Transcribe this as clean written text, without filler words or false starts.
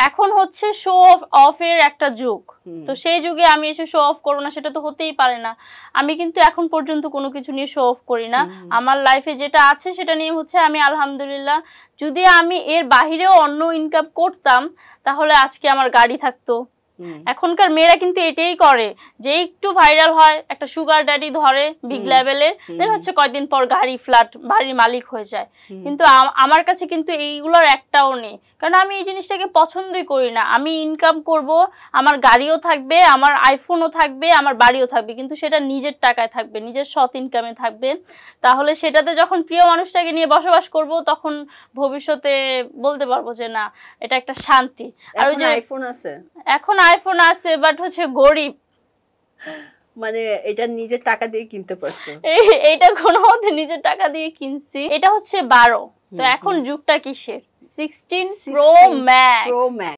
এখন হচ্ছে show off এর একটা যুগ, তো সেই যুগে আমি এসে শো অফ করবো না সেটা তো হতেই পারে না। আমি কিন্তু এখন পর্যন্ত কোনো কিছু নিয়ে শো অফ করি না। আমার লাইফে যেটা আছে সেটা নিয়ে হচ্ছে আমি আলহামদুলিল্লাহ। যদি আমি এর বাহিরেও অন্য ইনকাম করতাম তাহলে আজকে আমার গাড়ি থাকতো। এখনকার মেয়েরা কিন্তু এটাই করে, যে একটু ভাইরাল হয়, একটা সুগার ড্যাডি ধরে বিগ লেভেলের, দেন হচ্ছে কয়েকদিন পর গাড়ি ফ্ল্যাট বাড়ির মালিক হয়ে যায়। কিন্তু আমার কাছে কিন্তু এইগুলোর একটাও নেই, কারণ আমি এই জিনিসটাকে পছন্দই করি না। আমি ইনকাম করব, আমার গাড়িও থাকবে, আমার আইফোনও থাকবে, আমার বাড়িও থাকবে, কিন্তু সেটা নিজের টাকায় থাকবে, নিজের সৎ ইনকামে থাকবে। তাহলে সেটাতে যখন প্রিয় মানুষটাকে নিয়ে বসবাস করব তখন ভবিষ্যতে বলতে পারবো যে না এটা একটা শান্তি। আর ওই যে আইফোন আছে, এখন আইফোন আছে বাট হচ্ছে গরিব, মানে এটা নিজের টাকা দিয়ে কিনতে পারছো? এইটা কোনো মতে নিজের টাকা দিয়ে কিনছি। এটা হচ্ছে 12, তো এখন যুগটা কিসের? 16 Pro Max।